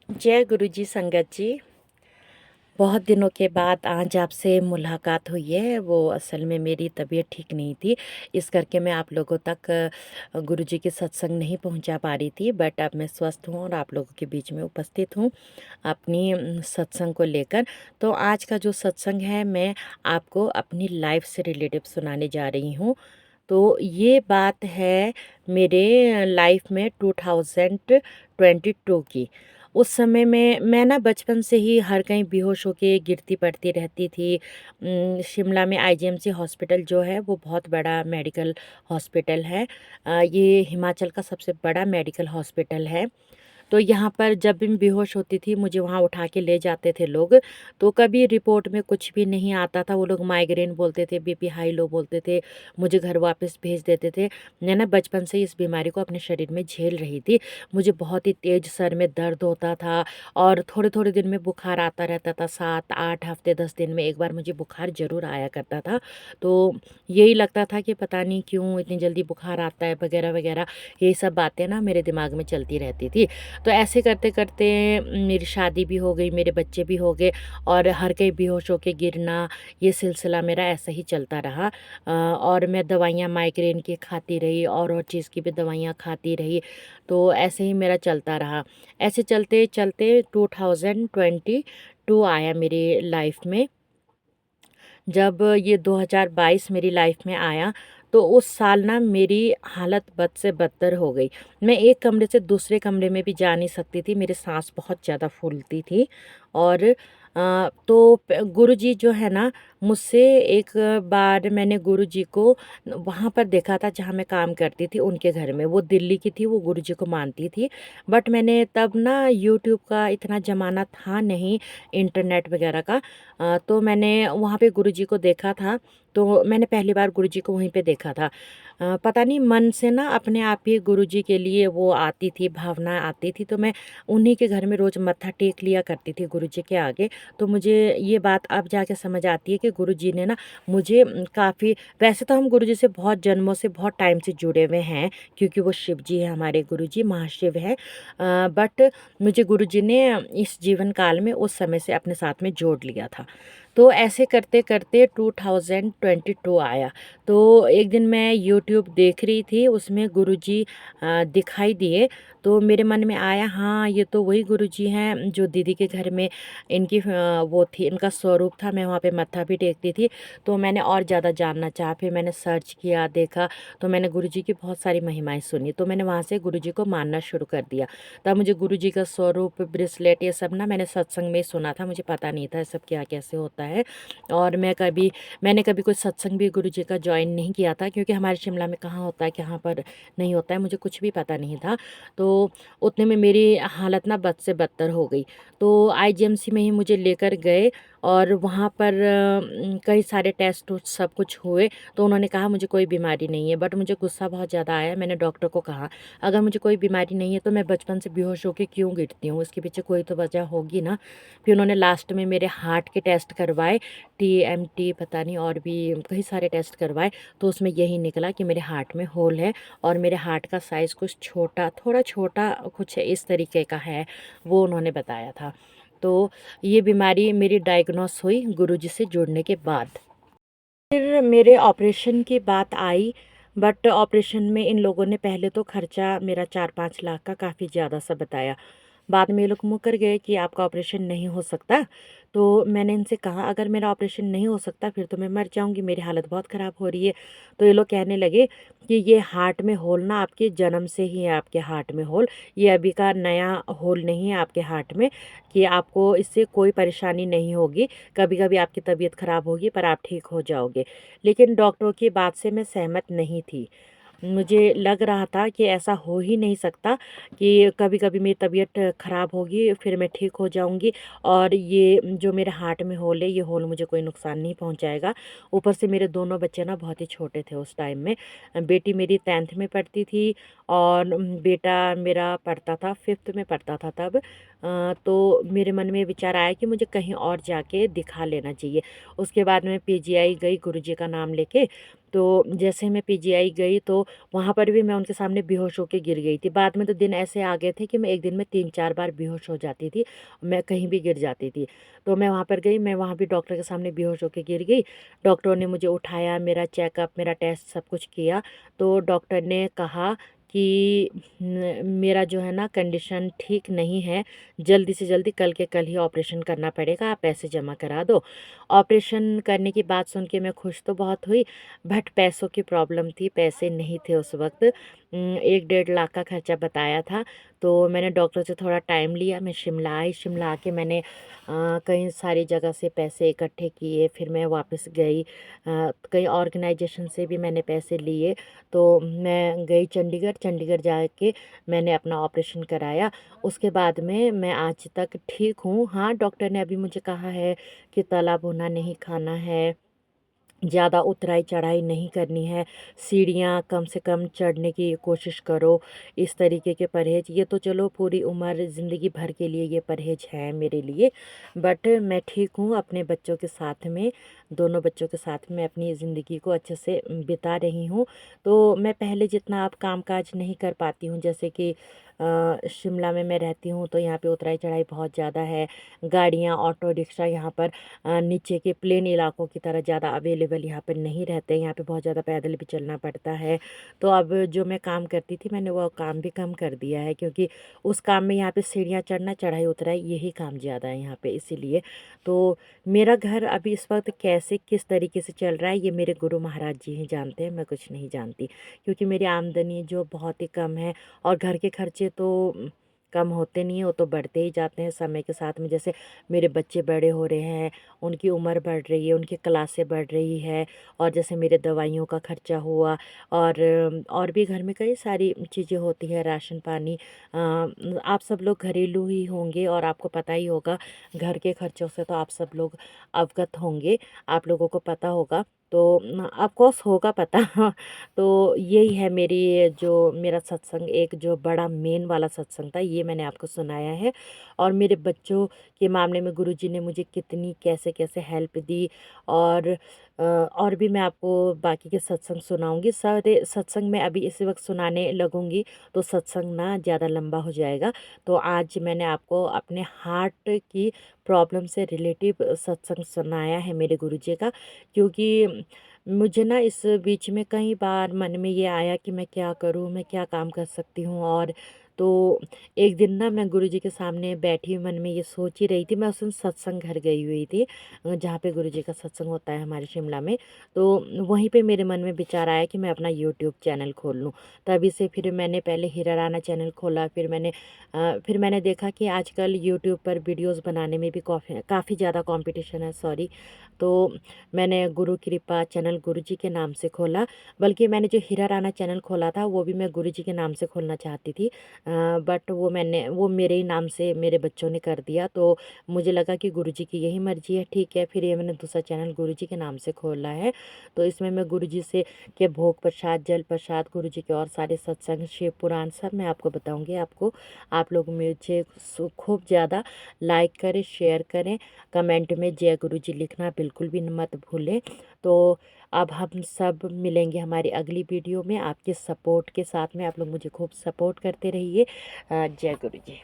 जय गुरु जी संगत जी। बहुत दिनों के बाद आज आपसे मुलाकात हुई है। वो असल में मेरी तबीयत ठीक नहीं थी, इस करके मैं आप लोगों तक गुरु जी के सत्संग नहीं पहुंचा पा रही थी। बट अब मैं स्वस्थ हूं और आप लोगों के बीच में उपस्थित हूं अपनी सत्संग को लेकर। तो आज का जो सत्संग है मैं आपको अपनी लाइफ से रिलेटिव सुनाने जा रही हूँ। तो ये बात है मेरे लाइफ में 2022 की। उस समय में मैं ना बचपन से ही हर कहीं बेहोश होके गिरती पड़ती रहती थी। शिमला में आईजीएमसी हॉस्पिटल जो है वो बहुत बड़ा मेडिकल हॉस्पिटल है। ये हिमाचल का सबसे बड़ा मेडिकल हॉस्पिटल है। तो यहाँ पर जब भी मैं बेहोश होती थी मुझे वहाँ उठा के ले जाते थे लोग। तो कभी रिपोर्ट में कुछ भी नहीं आता था, वो लोग माइग्रेन बोलते थे, बीपी हाई लो बोलते थे, मुझे घर वापस भेज देते थे। मैं ना बचपन से इस बीमारी को अपने शरीर में झेल रही थी। मुझे बहुत ही तेज सर में दर्द होता था और थोड़े थोड़े दिन में बुखार आता रहता था। 7-8 हफ्ते 10 दिन में एक बार मुझे बुखार ज़रूर आया करता था। तो यही लगता था कि पता नहीं क्यों इतनी जल्दी बुखार आता है वगैरह वगैरह। ये सब बातें ना मेरे दिमाग में चलती रहती थी। तो ऐसे करते करते मेरी शादी भी हो गई, मेरे बच्चे भी हो गए और हर कहीं बेहोश होके गिरना, ये सिलसिला मेरा ऐसा ही चलता रहा। और मैं दवाइयाँ माइग्रेन की खाती रही और चीज़ की भी दवाइयाँ खाती रही। तो ऐसे ही मेरा चलता रहा। ऐसे चलते चलते 2022 आया मेरी लाइफ में। जब ये 2022 मेरी लाइफ में आया तो उस साल ना मेरी हालत बद से बदतर हो गई। मैं एक कमरे से दूसरे कमरे में भी जा नहीं सकती थी, मेरी सांस बहुत ज़्यादा फूलती थी। और तो गुरुजी जो है ना, मुझसे एक बार मैंने गुरुजी को वहाँ पर देखा था जहाँ मैं काम करती थी उनके घर में। वो दिल्ली की थी, वो गुरुजी को मानती थी। बट मैंने तब ना यूट्यूब का इतना ज़माना था नहीं, इंटरनेट वगैरह का। तो मैंने वहाँ पे गुरुजी को देखा था। तो मैंने पहली बार गुरुजी को वहीं पे देखा था। पता नहीं मन से ना अपने आप ही गुरुजी के लिए वो आती थी, भावना आती थी। तो मैं उन्हीं के घर में रोज़ मत्था टेक लिया करती थी गुरुजी के आगे। तो मुझे ये बात अब जाके समझ आती है कि गुरुजी ने ना मुझे काफ़ी, वैसे तो हम गुरुजी से बहुत जन्मों से बहुत टाइम से जुड़े हुए हैं क्योंकि वो शिव जी है, हमारे गुरुजी महाशिव हैं। बट मुझे गुरुजी ने इस जीवन काल में उस समय से अपने साथ में जोड़ लिया था। तो ऐसे करते करते 2022 आया। तो एक दिन मैं यूट्यूब देख रही थी, उसमें गुरुजी दिखाई दिए। तो मेरे मन में आया, हाँ ये तो वही गुरुजी हैं जो दीदी के घर में इनकी वो थी, इनका स्वरूप था। मैं वहाँ पे मत्था भी टेकती थी। तो मैंने और ज़्यादा जानना चाहा, फिर मैंने सर्च किया, देखा। तो मैंने गुरुजी की बहुत सारी महिमाएं सुनी। तो मैंने वहाँ से गुरुजी को मानना शुरू कर दिया। तब मुझे गुरुजी का स्वरूप, ब्रेसलेट, ये सब ना मैंने सत्संग में सुना था, मुझे पता नहीं था ये सब क्या कैसे होता है। और मैंने कभी कोई सत्संग भी गुरुजी का ज्वाइन नहीं किया था क्योंकि हमारे शिमला में कहाँ होता है, कहाँ पर नहीं होता है, मुझे कुछ भी पता नहीं था। तो उतने में मेरी हालत ना बद से बदतर हो गई। तो आईजीएमसी में ही मुझे लेकर गए और वहाँ पर कई सारे टेस्ट उस्ट सब कुछ हुए। तो उन्होंने कहा मुझे कोई बीमारी नहीं है। बट मुझे गुस्सा बहुत ज़्यादा आया। मैंने डॉक्टर को कहा, अगर मुझे कोई बीमारी नहीं है तो मैं बचपन से बेहोश होकर क्यों गिरती हूँ, इसके पीछे कोई तो वजह होगी ना। फिर उन्होंने लास्ट में मेरे हार्ट के टेस्ट करवाए, टीएमटी पता नहीं और भी कई सारे टेस्ट करवाए। तो उसमें यही निकला कि मेरे हार्ट में होल है और मेरे हार्ट का साइज़ कुछ छोटा, थोड़ा छोटा कुछ इस तरीके का है, वो उन्होंने बताया था। तो ये बीमारी मेरी डायग्नोस हुई गुरुजी से जुड़ने के बाद। फिर मेरे ऑपरेशन की बात आई। बट ऑपरेशन में इन लोगों ने पहले तो खर्चा मेरा 4-5 लाख का काफ़ी ज़्यादा सा बताया। बाद में ये लोग मुकर गए कि आपका ऑपरेशन नहीं हो सकता। तो मैंने इनसे कहा, अगर मेरा ऑपरेशन नहीं हो सकता फिर तो मैं मर जाऊंगी, मेरी हालत बहुत ख़राब हो रही है। तो ये लोग कहने लगे कि ये हार्ट में होल ना आपके जन्म से ही है, आपके हार्ट में होल, ये अभी का नया होल नहीं है आपके हार्ट में, कि आपको इससे कोई परेशानी नहीं होगी। कभी कभी आपकी तबीयत ख़राब होगी पर आप ठीक हो जाओगे। लेकिन डॉक्टरों की बात से मैं सहमत नहीं थी। मुझे लग रहा था कि ऐसा हो ही नहीं सकता कि कभी कभी मेरी तबीयत ख़राब होगी फिर मैं ठीक हो जाऊंगी और ये जो मेरे हार्ट में होल है, ये होल मुझे कोई नुकसान नहीं पहुंचाएगा। ऊपर से मेरे दोनों बच्चे ना बहुत ही छोटे थे उस टाइम में। बेटी मेरी 10th में पढ़ती थी और बेटा मेरा पढ़ता था, 5th में पढ़ता था तब। तो मेरे मन में विचार आया कि मुझे कहीं और जाके दिखा लेना चाहिए। उसके बाद मैं पीजीआई गई गुरुजी का नाम लेके। तो जैसे मैं पीजीआई गई तो वहाँ पर भी मैं उनके सामने बेहोश होके गिर गई थी। बाद में तो दिन ऐसे आ गए थे कि मैं एक दिन में 3-4 बार बेहोश हो जाती थी, मैं कहीं भी गिर जाती थी। तो मैं वहाँ पर गई, मैं वहाँ भी डॉक्टर के सामने बेहोश होके गिर गई। डॉक्टरों ने मुझे उठाया, मेरा चेकअप, मेरा टेस्ट सब कुछ किया। तो डॉक्टर ने कहा कि मेरा जो है ना कंडीशन ठीक नहीं है, जल्दी से जल्दी कल के कल ही ऑपरेशन करना पड़ेगा, आप पैसे जमा करा दो। ऑपरेशन करने की बात सुन के मैं खुश तो बहुत हुई, बट पैसों की प्रॉब्लम थी, पैसे नहीं थे उस वक़्त। 1-1.5 लाख का खर्चा बताया था। तो मैंने डॉक्टर से थोड़ा टाइम लिया, मैं शिमला आई, शिमला आके मैंने कई सारी जगह से पैसे इकट्ठे किए, फिर मैं वापस गई। कई ऑर्गेनाइजेशन से भी मैंने पैसे लिए। तो मैं गई चंडीगढ़, चंडीगढ़ जाके मैंने अपना ऑपरेशन कराया। उसके बाद में मैं आज तक ठीक हूँ। हाँ, डॉक्टर ने अभी मुझे कहा है कि तला भुना नहीं खाना है, ज़्यादा उतराई-चढ़ाई नहीं करनी है, सीढ़ियाँ कम से कम चढ़ने की कोशिश करो, इस तरीके के परहेज़। ये तो चलो पूरी उम्र ज़िंदगी भर के लिए ये परहेज़ है मेरे लिए, बट मैं ठीक हूँ अपने बच्चों के साथ में, दोनों बच्चों के साथ में अपनी ज़िंदगी को अच्छे से बिता रही हूँ। तो मैं पहले जितना अब काम-काज नहीं कर पाती हूँ, जैसे कि शिमला में मैं रहती हूँ तो यहाँ पे उतराई-चढ़ाई बहुत ज़्यादा है। गाड़ियाँ, ऑटो रिक्शा यहाँ पर नीचे के प्लेन इलाकों की तरह ज़्यादा अवेलेबल यहाँ पर नहीं रहते, यहाँ पे बहुत ज़्यादा पैदल भी चलना पड़ता है। तो अब जो मैं काम करती थी मैंने वो काम भी कम कर दिया है, क्योंकि उस काम में यहाँ पे सीढ़ियाँ चढ़ना, चढ़ाई-उतराई यही काम ज़्यादा है यहाँ पे, इसीलिए। तो मेरा घर अभी इस वक़्त कैसे किस तरीके से चल रहा है ये मेरे गुरु महाराज जी ही जानते हैं, मैं कुछ नहीं जानती। क्योंकि मेरी आमदनी जो बहुत ही कम है और घर के खर्चे तो कम होते नहीं हैं, वो तो बढ़ते ही जाते हैं समय के साथ में। जैसे मेरे बच्चे बड़े हो रहे हैं, उनकी उम्र बढ़ रही है, उनकी क्लासें बढ़ रही है, और जैसे मेरे दवाइयों का खर्चा हुआ, और भी घर में कई सारी चीज़ें होती हैं, राशन पानी। आप सब लोग घरेलू ही होंगे और आपको पता ही होगा, घर के खर्चों से तो आप सब लोग अवगत होंगे, आप लोगों को पता होगा। तो ऑफ़ कोर्स होगा पता। तो यही है मेरी जो मेरा सत्संग, एक जो बड़ा मेन वाला सत्संग था, ये मैंने आपको सुनाया है। और मेरे बच्चों के मामले में गुरुजी ने मुझे कितनी कैसे-कैसे हेल्प दी, और भी मैं आपको बाकी के सत्संग सुनाऊँगी। सारे सत्संग मैं अभी इसी वक़्त सुनाने लगूँगी तो सत्संग ना ज़्यादा लंबा हो जाएगा। तो आज मैंने आपको अपने हार्ट की प्रॉब्लम से रिलेटिव सत्संग सुनाया है मेरे गुरुजी का, क्योंकि मुझे ना इस बीच में कई बार मन में ये आया कि मैं क्या करूँ, मैं क्या काम कर सकती हूँ। और तो एक दिन ना मैं गुरुजी के सामने बैठी मन में ये सोच ही रही थी। मैं उस दिन सत्संग घर गई हुई थी, जहाँ पे गुरुजी का सत्संग होता है हमारे शिमला में। तो वहीं पे मेरे मन में विचार आया कि मैं अपना यूट्यूब चैनल खोल लूँ। तभी से फिर मैंने पहले हीरा राणा चैनल खोला, फिर मैंने देखा कि आजकल यूट्यूब पर वीडियोज़ बनाने में भी काफ़ी ज़्यादा कॉम्पिटिशन है, सॉरी। तो मैंने गुरु कृपा चैनल गुरुजी के नाम से खोला। बल्कि मैंने जो हीरा राणा चैनल खोला था वो भी मैं गुरुजी के नाम से खोलना चाहती थी, बट वो मेरे ही नाम से मेरे बच्चों ने कर दिया। तो मुझे लगा कि गुरुजी की यही मर्ज़ी है, ठीक है, फिर ये मैंने दूसरा चैनल गुरुजी के नाम से खोला है। तो इसमें मैं गुरुजी से के भोग प्रसाद, जल प्रसाद, गुरुजी के और सारे सत्संग, शिव पुराण सब मैं आपको बताऊँगी। आप लोग मुझे खूब ज़्यादा लाइक करें, शेयर करें, कमेंट में जय गुरुजी लिखना बिल्कुल भी मत भूलें। तो अब हम सब मिलेंगे हमारी अगली वीडियो में, आपके सपोर्ट के साथ में। आप लोग मुझे खूब सपोर्ट करते रहिए। जय गुरुजी।